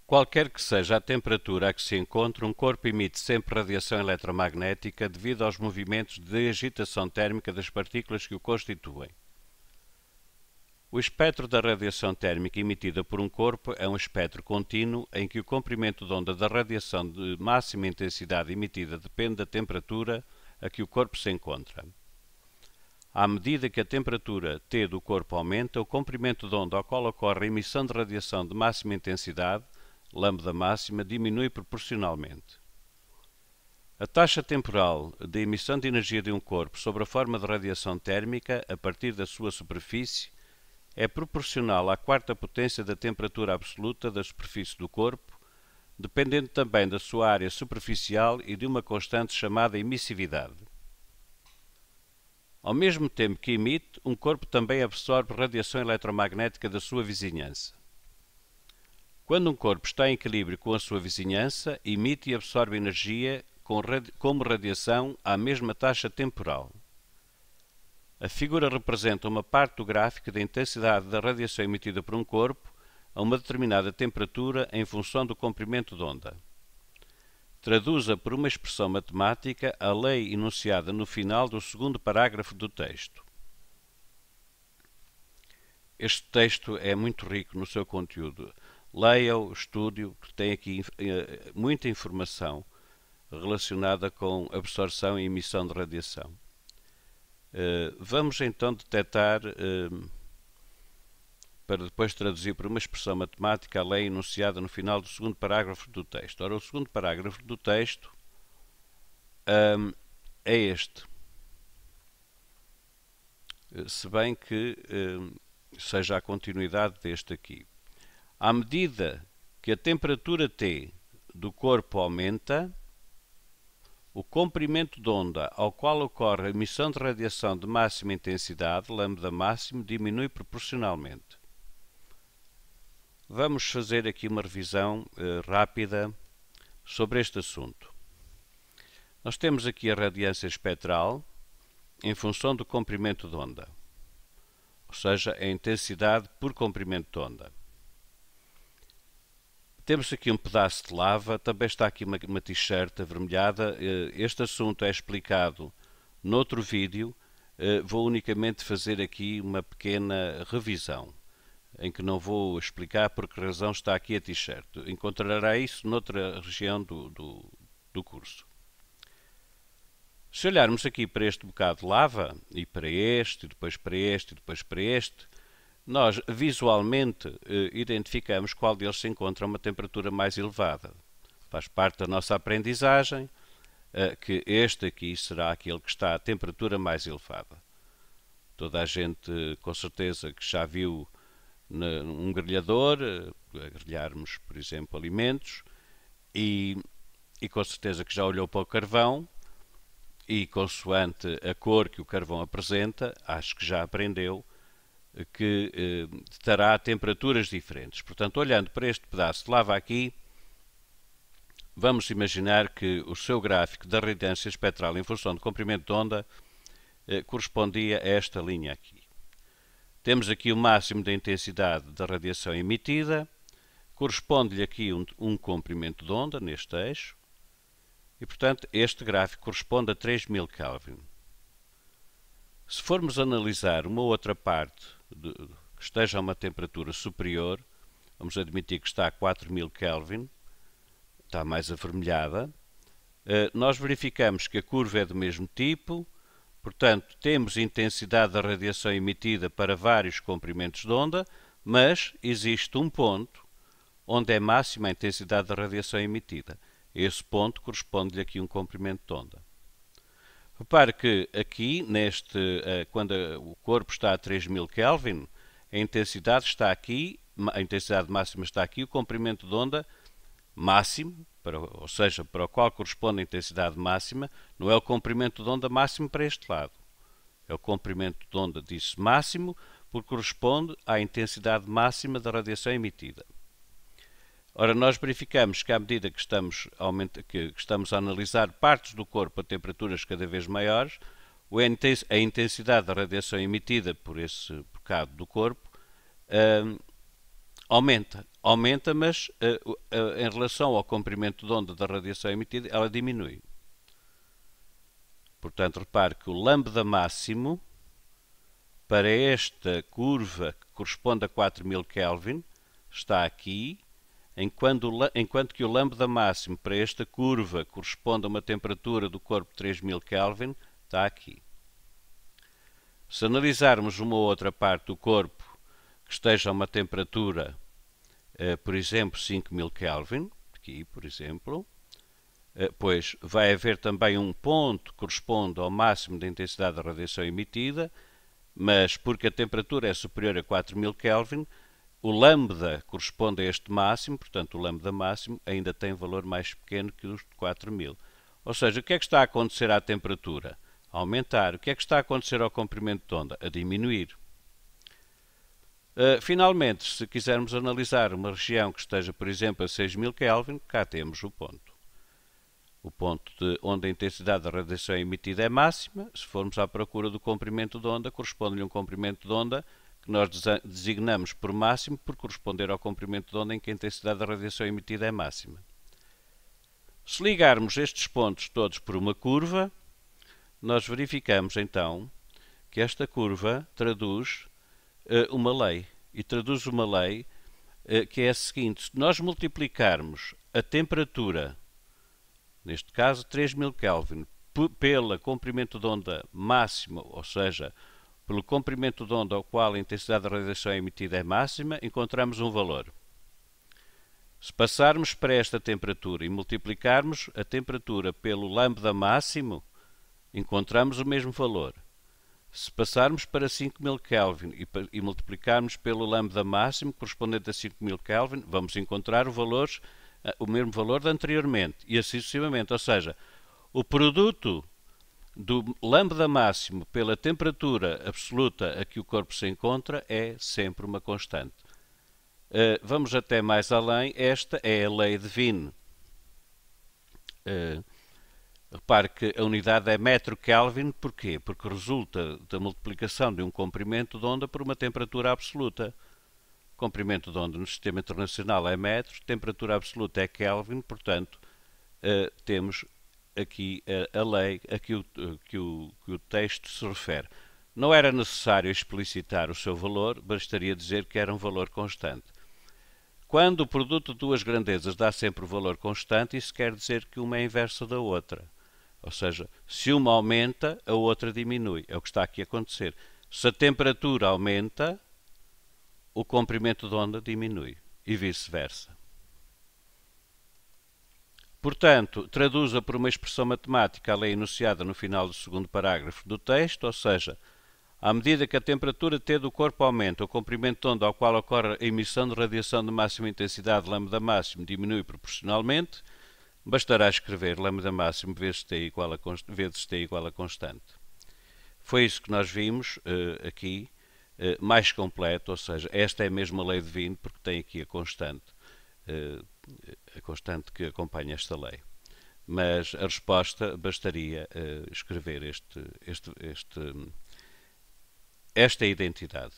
Qualquer que seja a temperatura a que se encontra, um corpo emite sempre radiação eletromagnética devido aos movimentos de agitação térmica das partículas que o constituem. O espectro da radiação térmica emitida por um corpo é um espectro contínuo em que o comprimento de onda da radiação de máxima intensidade emitida depende da temperatura a que o corpo se encontra. À medida que a temperatura T do corpo aumenta, o comprimento de onda ao qual ocorre a emissão de radiação de máxima intensidade, lambda máxima, diminui proporcionalmente. A taxa temporal de emissão de energia de um corpo sob a forma de radiação térmica a partir da sua superfície é proporcional à quarta potência da temperatura absoluta da superfície do corpo, dependendo também da sua área superficial e de uma constante chamada emissividade. Ao mesmo tempo que emite, um corpo também absorve radiação eletromagnética da sua vizinhança. Quando um corpo está em equilíbrio com a sua vizinhança, emite e absorve energia como radiação à mesma taxa temporal. A figura representa uma parte do gráfico da intensidade da radiação emitida por um corpo a uma determinada temperatura em função do comprimento de onda. Traduza por uma expressão matemática a lei enunciada no final do segundo parágrafo do texto. Este texto é muito rico no seu conteúdo. Leia-o, estude-o, que tem aqui muita informação relacionada com absorção e emissão de radiação. Vamos então detectar, para depois traduzir por uma expressão matemática, a lei enunciada no final do segundo parágrafo do texto. Ora, o segundo parágrafo do texto é este. Se bem que seja a continuidade deste aqui. À medida que a temperatura T do corpo aumenta, o comprimento de onda ao qual ocorre a emissão de radiação de máxima intensidade, lambda máximo, diminui proporcionalmente. Vamos fazer aqui uma revisão rápida sobre este assunto. Nós temos aqui a radiância espectral em função do comprimento de onda, ou seja, a intensidade por comprimento de onda. Temos aqui um pedaço de lava, também está aqui uma t-shirt avermelhada. Este assunto é explicado noutro vídeo. Vou unicamente fazer aqui uma pequena revisão, em que não vou explicar por que razão está aqui a t-shirt. Encontrará isso noutra região do curso. Se olharmos aqui para este bocado de lava, e para este, e depois para este, e depois para este, nós visualmente identificamos qual deles se encontra a uma temperatura mais elevada. Faz parte da nossa aprendizagem que este aqui será aquele que está a temperatura mais elevada. Toda a gente, com certeza, que já viu um grelhador, a grelharmos, por exemplo, alimentos, e com certeza que já olhou para o carvão, e consoante a cor que o carvão apresenta, acho que já aprendeu que estará a temperaturas diferentes. Portanto, olhando para este pedaço de lava aqui, vamos imaginar que o seu gráfico da radiância espectral em função do comprimento de onda correspondia a esta linha aqui. Temos aqui o máximo da intensidade da radiação emitida, corresponde-lhe aqui um comprimento de onda neste eixo, e portanto este gráfico corresponde a 3000 Kelvin. Se formos analisar uma outra parte que esteja a uma temperatura superior, vamos admitir que está a 4000 Kelvin, está mais avermelhada, nós verificamos que a curva é do mesmo tipo, portanto temos intensidade da radiação emitida para vários comprimentos de onda, mas existe um ponto onde é máxima a intensidade da radiação emitida. Esse ponto corresponde-lhe aqui um comprimento de onda. Repare que aqui, quando o corpo está a 3000 Kelvin, a intensidade está aqui, a intensidade máxima está aqui, o comprimento de onda máximo, ou seja, para o qual corresponde a intensidade máxima, não é o comprimento de onda máximo para este lado. É o comprimento de onda, disse máximo, porque corresponde à intensidade máxima da radiação emitida. Ora, nós verificamos que à medida que estamos a analisar partes do corpo a temperaturas cada vez maiores, a intensidade da radiação emitida por esse bocado do corpo aumenta. aumenta, mas em relação ao comprimento de onda da radiação emitida, ela diminui. Portanto, repare que o lambda máximo para esta curva que corresponde a 4000 Kelvin está aqui, enquanto que o lambda máximo para esta curva corresponde a uma temperatura do corpo de 3000 Kelvin está aqui. Se analisarmos uma ou outra parte do corpo que esteja a uma temperatura, por exemplo, 5000 Kelvin, aqui, por exemplo, pois vai haver também um ponto que corresponde ao máximo da intensidade da radiação emitida, mas porque a temperatura é superior a 4000 Kelvin, o lambda corresponde a este máximo, portanto o lambda máximo ainda tem valor mais pequeno que os de 4000. Ou seja, o que é que está a acontecer à temperatura? A aumentar. O que é que está a acontecer ao comprimento de onda? A diminuir. Finalmente, se quisermos analisar uma região que esteja, por exemplo, a 6000 Kelvin, cá temos o ponto. O ponto onde a intensidade da radiação emitida é máxima. Se formos à procura do comprimento de onda, corresponde-lhe um comprimento de onda que nós designamos por máximo por corresponder ao comprimento de onda em que a intensidade da radiação emitida é máxima. Se ligarmos estes pontos todos por uma curva, nós verificamos então que esta curva traduz uma lei. E traduz uma lei que é a seguinte: se nós multiplicarmos a temperatura, neste caso 3000 Kelvin, pelo comprimento de onda máximo, ou seja, pelo comprimento de onda ao qual a intensidade da radiação emitida é máxima, encontramos um valor. Se passarmos para esta temperatura e multiplicarmos a temperatura pelo lambda máximo, encontramos o mesmo valor. Se passarmos para 5000 Kelvin e multiplicarmos pelo lambda máximo, correspondente a 5000 Kelvin, vamos encontrar o mesmo valor de anteriormente, e assim sucessivamente. Ou seja, o produto do lambda máximo pela temperatura absoluta a que o corpo se encontra é sempre uma constante. Vamos até mais além. Esta é a lei de Wien. Repare que a unidade é metro Kelvin. Porquê? Porque resulta da multiplicação de um comprimento de onda por uma temperatura absoluta. O comprimento de onda no sistema internacional é metro, temperatura absoluta é Kelvin, portanto, temos aqui a lei a que o texto se refere. Não era necessário explicitar o seu valor, bastaria dizer que era um valor constante. Quando o produto de duas grandezas dá sempre o valor constante, isso quer dizer que uma é inversa da outra. Ou seja, se uma aumenta, a outra diminui. É o que está aqui a acontecer. Se a temperatura aumenta, o comprimento de onda diminui e vice-versa. Portanto, traduza por uma expressão matemática a lei enunciada no final do segundo parágrafo do texto, ou seja, à medida que a temperatura T do corpo aumenta, o comprimento de onda ao qual ocorre a emissão de radiação de máxima intensidade, lambda máximo, diminui proporcionalmente. Bastará escrever lambda máximo vezes T igual a constante. Foi isso que nós vimos aqui, mais completo, ou seja, esta é mesmo a lei de Wien, porque tem aqui a constante que acompanha esta lei. Mas a resposta bastaria escrever esta identidade.